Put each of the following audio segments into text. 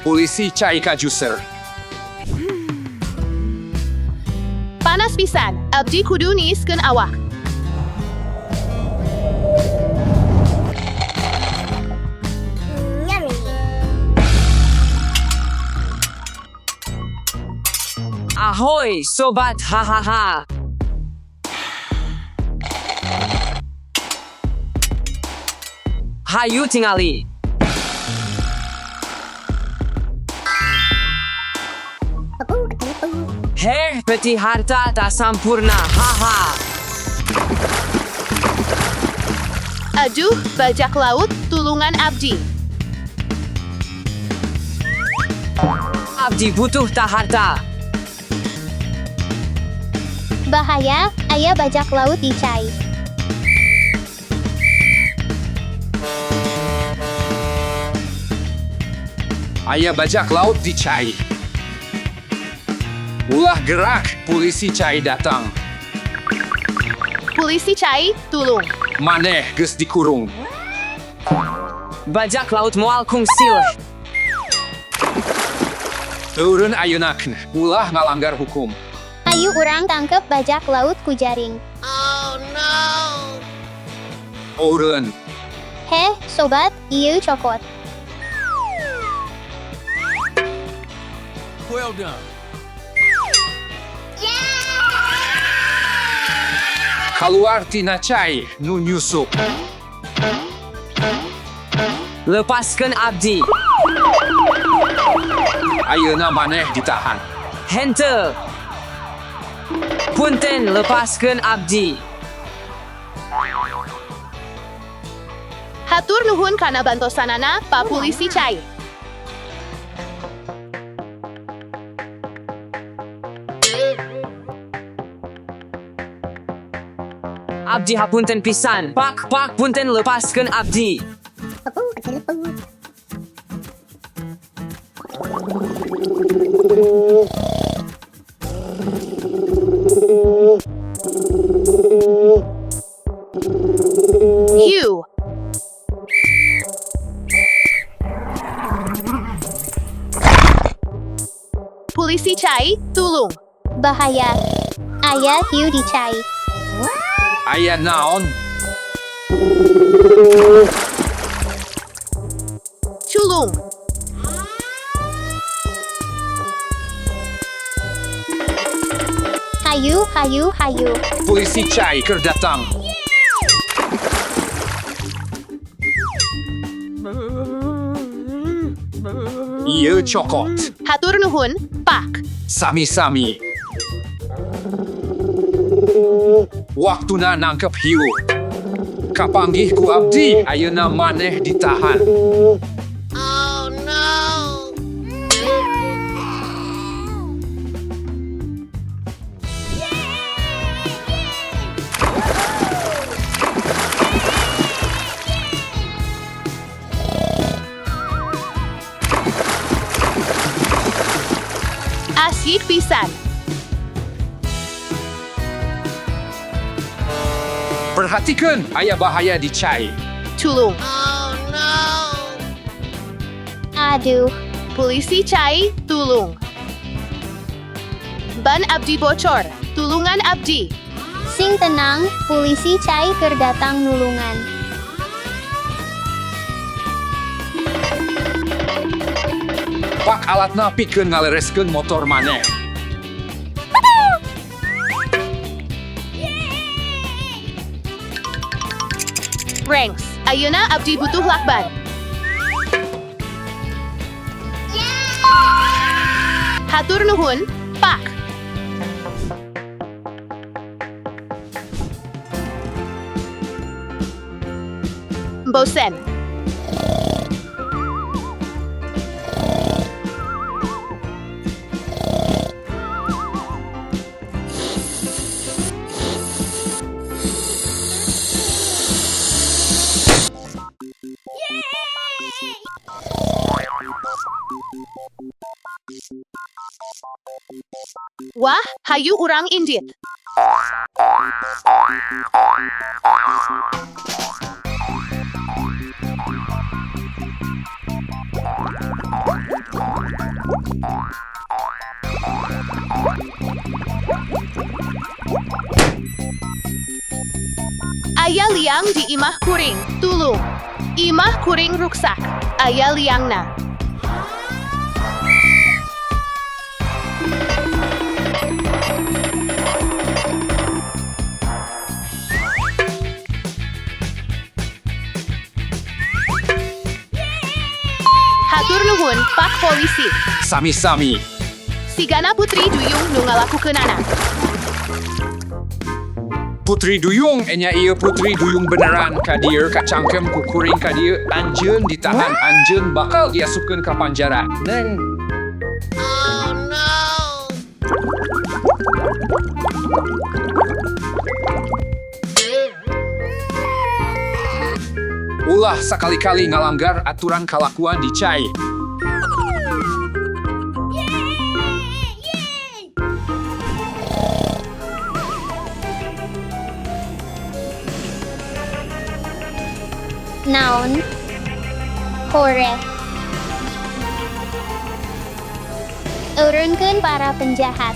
Polisi cai kajuser. Panas pisan, abdi kudu niiskeun awak. Ahoy, sobat, hahaha. Hayu tingali. Heh, peti harta tak sempurna, haha. Aduh, bajak laut, tulungan abdi. Abdi butuh tak harta. Bahaya, ayah bajak laut dicai. Ayah bajak laut dicai. Ulah gerak, polisi cai datang. Polisi cai, tulung. Maneh geus dikurung. Bajak laut moal kungsil. Turun ayunakeun, ulah ngalanggar hukum. Ayo urang tangkep bajak laut ku jaring. Turun. Heh, sobat, ieu cokot. Well done. Keluar tina cai, nu nyusup. Lepaskan abdi. Ayeuna maneh ditahan. Hente. Punten lepaskan abdi. Hatur nuhun kana bantosanana, Pak Polisi cai. Abdi hapunten pisan. Pak punten lepaskan abdi. Hiu. Polisi cai, tulung. Bahaya, ayah hiu dicai. Aya naon? Culung. Hayu, hayu, hayu. Polisi cai keur datang. Ieu cokot. Hatur nuhun, Pak. Sami-sami. Waktuna nangkep hiu. Kapanggih ku abdi, ayeuna maneh ditahan. Asyik pisan. Perhatikan, aya bahaya di cai. Culung. Aduh, Polisi cai, tulung. Ban abdi bocor, tulungan abdi. sing tenang, polisi cai keur datang nulungan. Pak alatna pikeun ngalereskeun motor maneh. Ranks, ayeuna abdi butuh lakban. Hatur nuhun, Pak. Bosen. Wah, hayu urang indit. Ayah liang di imah kuring, tulung. Imah kuring ruksak. Ayah liang na. Hatur nuhun, Pak Polisi. Sami-sami. Sigana Putri Duyung nu ngalakukeunana. Putri Duyung, enya iya Putri Duyung beneran kadir kacangkem kukuring kadir anjeun ditahan anjeun bakal diasupkeun ka penjara. Neng. Ulah sekali-kali ngalanggar aturan kalakuan di Cai. Noun. Korek. Urunkeun para penjahat.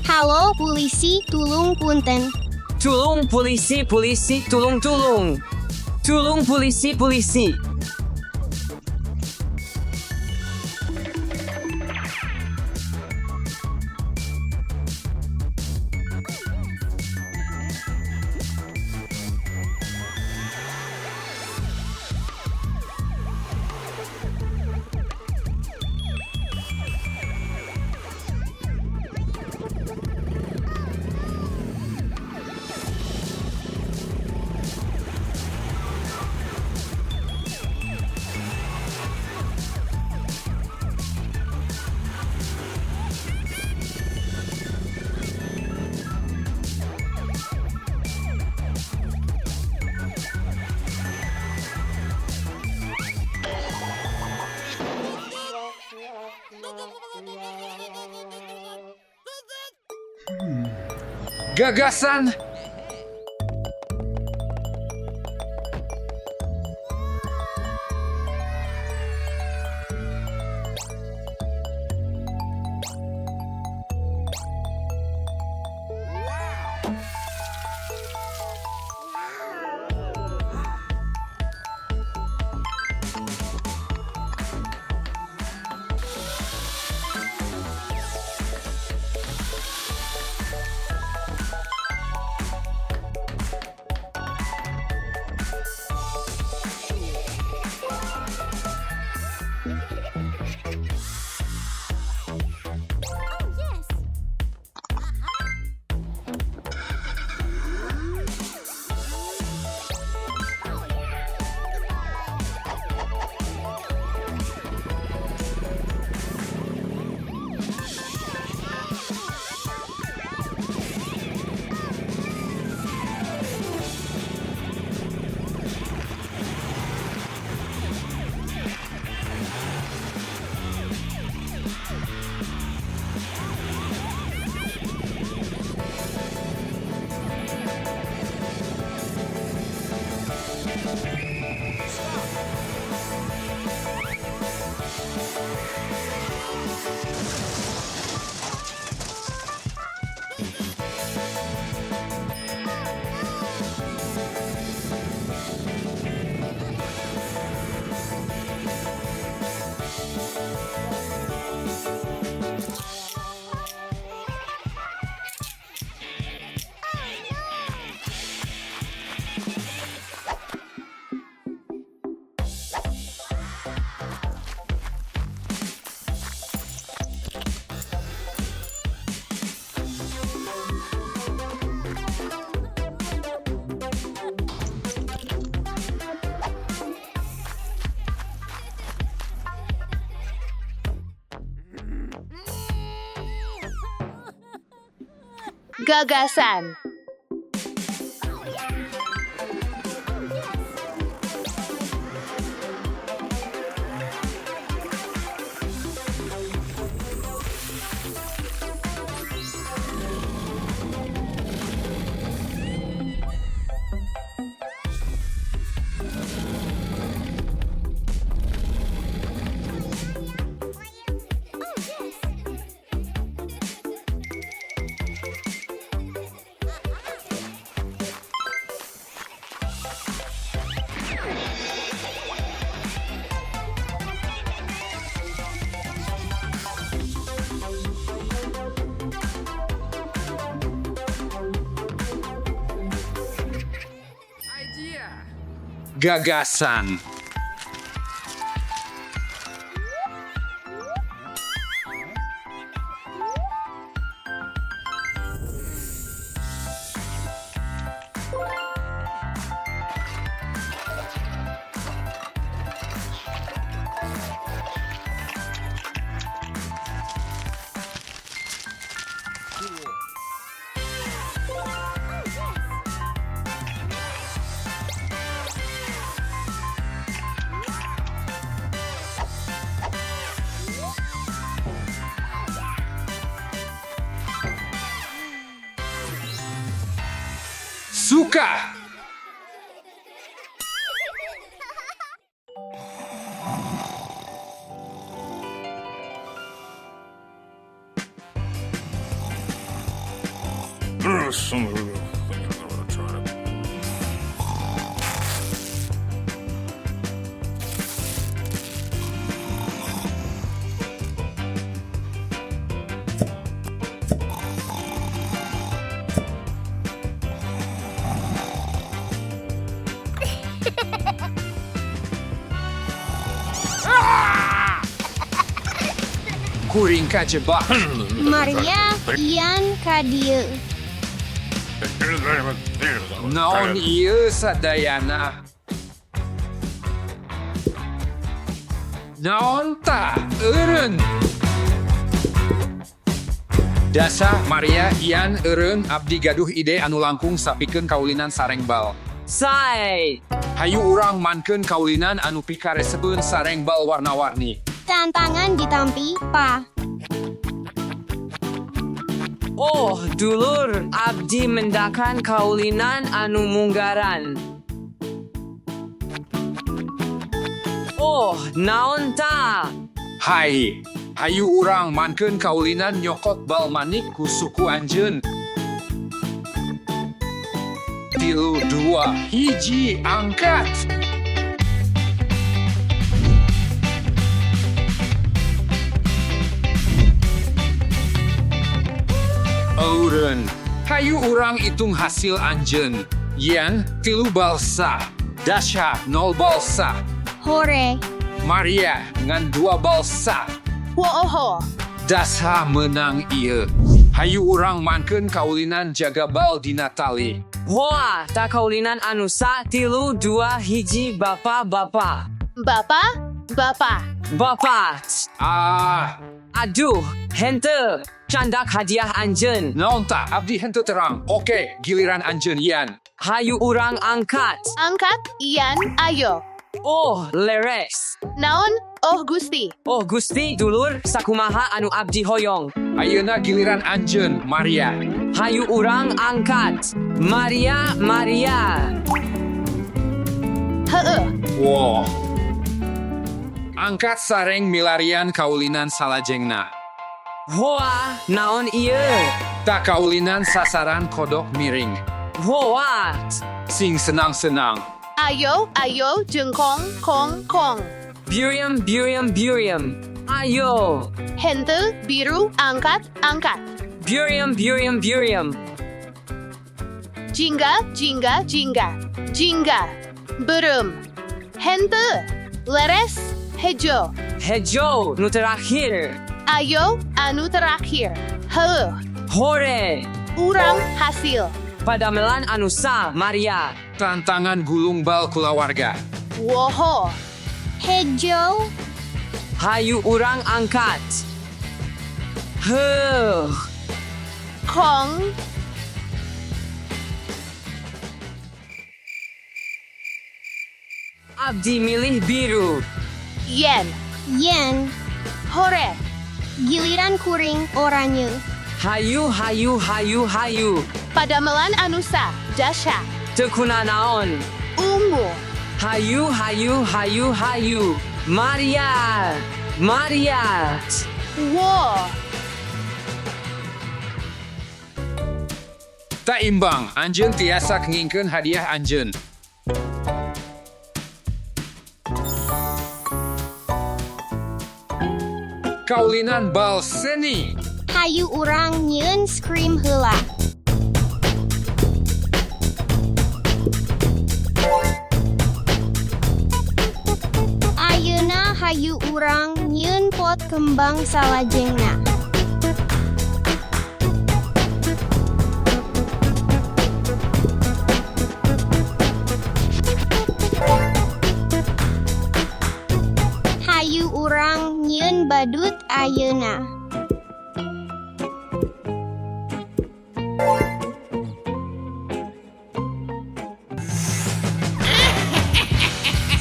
Halo polisi, tulung punten. Tulung polisi, polisi, tulung. Tulung polisi, polisi. Gagasan. Gagasan. Gagasan. Suka. Kuring kajebak. Maria, Ian, Kadir. Naon ieu sadayana? Naon ta eureun? Dasa Maria Ian eureun abdi gaduh ide anu langkung sapikeun kaulinan sareng bal. Sai. Hayu urang mankeun kaulinan anu pikaresebeun sareng bal warna-warni. Tantangan ditampi, Pa. Oh, dulur, abdi mendakan kaulinan anu munggaran. Oh, naon ta? Hai, hayu urang mankeun kaulinan nyokot bal manik ku suku anjeun. 3, 2, 1, angkat. Eureun, hayu urang hitung hasil anjeun. Yan, 3 balsa. Dasha, 0 balsa. Hore. Maria, ngan 2 balsa. Woho. Dasha menang ieu. Hayu urang mankeun kaulinan jaga bal dina tali. Wah, ta kaulinan anu sa 3, 2, 1 bapa. Bapa. Bapa. Bapa. Ah, Aduh, hente. Candak hadiah anjeun. naon ta abdi henteu terang. Oke, giliran anjeun Yan. Hayu urang angkat. Angkat. Ian. Ayo. Oh, leres. Naon. Oh Gusti. Oh, Gusti, dulur, sakumaha anu abdi hoyong. Ayeuna giliran anjeun Maria. Hayu urang angkat. Maria. Heueuh. Wow. Angkat sareng milarian kaulinan salajengna. Wah, naon ieu? Ta kaulinan sasaran kodok miring. Wah, Sing senang-senang. Ayo. Jengkong. Kong. burium. Ayo. Hente. Biru. Angkat. Burium. Jingga. Berum. Hente. Leres. Hejo. Hejo, nu terakhir. Ayo. Anu terakhir. Heueuh. Hore. Urang hasil. Padamelan anu sa, Maria. Tantangan gulung bal kulawarga. Woho. Hejo. Hayu urang angkat. Huh. Kong. Abdi milih biru. Yen. Yen. Hore. Giliran kuring oranye. Hayu hayu hayu hayu. Padamelan anusa. Dasha. Tekuna naon. Ungu. Hayu hayu hayu hayu. Maria. Maria. Wo. Tak imbang, anjeun tiasa ngingkeun hadiah anjeun. Kaulinan bal seni. Hayu urang nyieun scream heula. Ayeuna hayu urang nyieun pot kembang salajengna. Hayu urang nyieun badut ayeuna.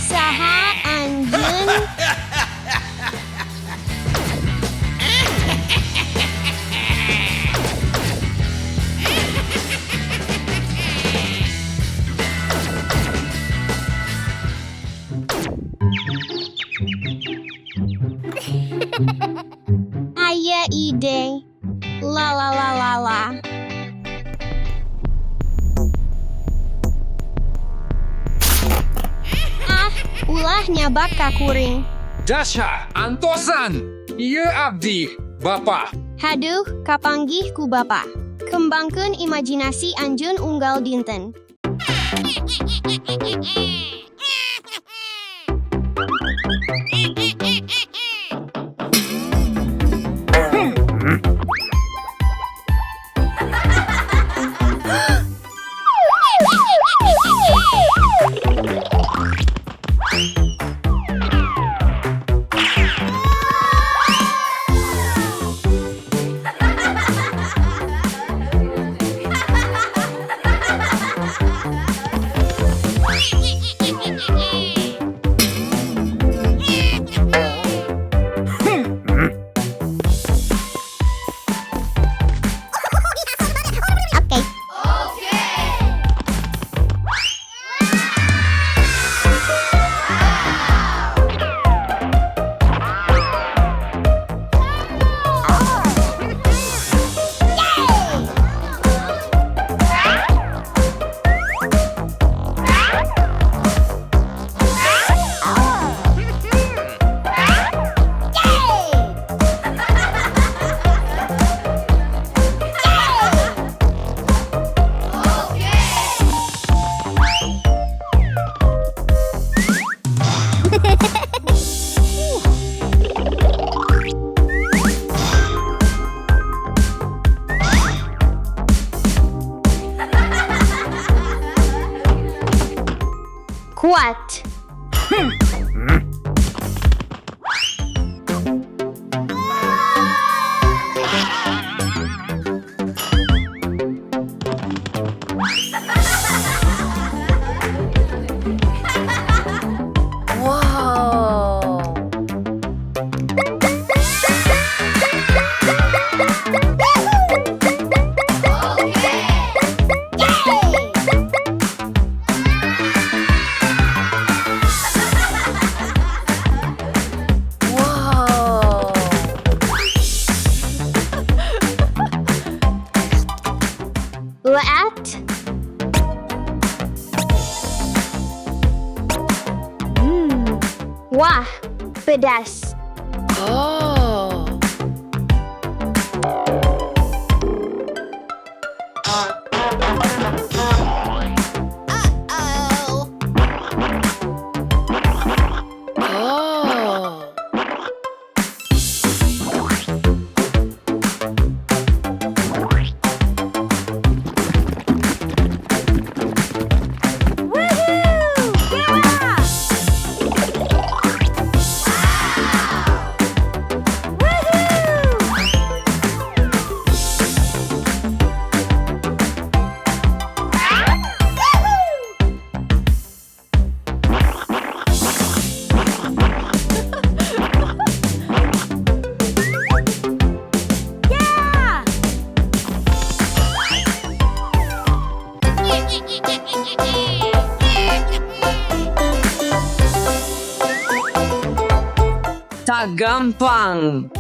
Saha anjeun? Aya ide. La la la la la. Ah, ulah nyabak ka kuring. Dasha, antosan. Ieu abdi, Bapa. Haduh, kapanggih ku bapa. Kembangkeun imajinasi anjeun unggal dinten. Kuat. Laat. Wah, pedas. Tak gampang.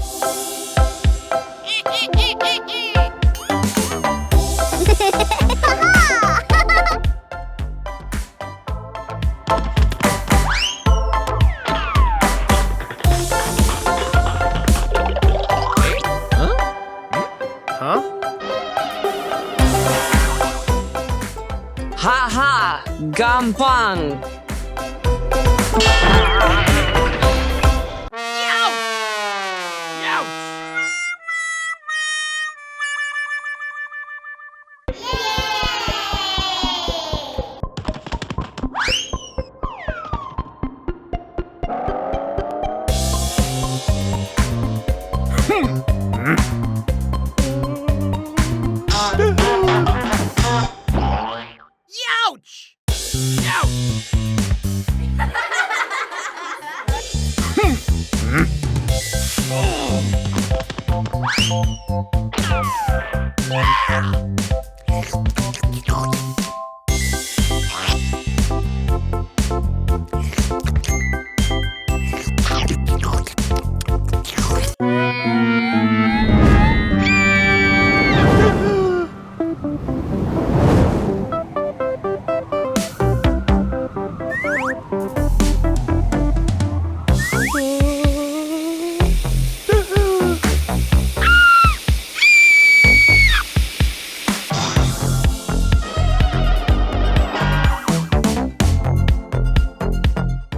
Haha, gampang.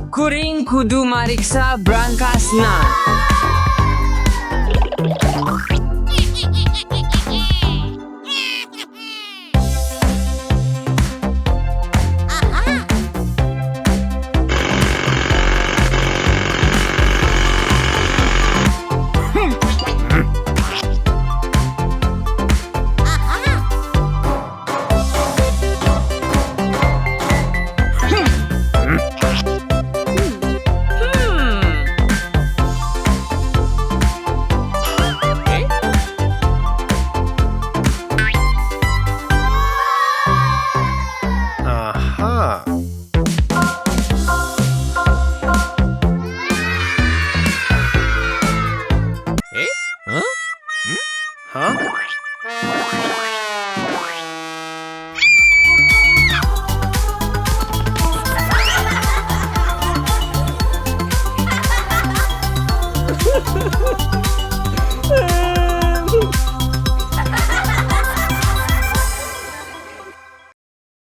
Kuring kudu mariksa brankas na.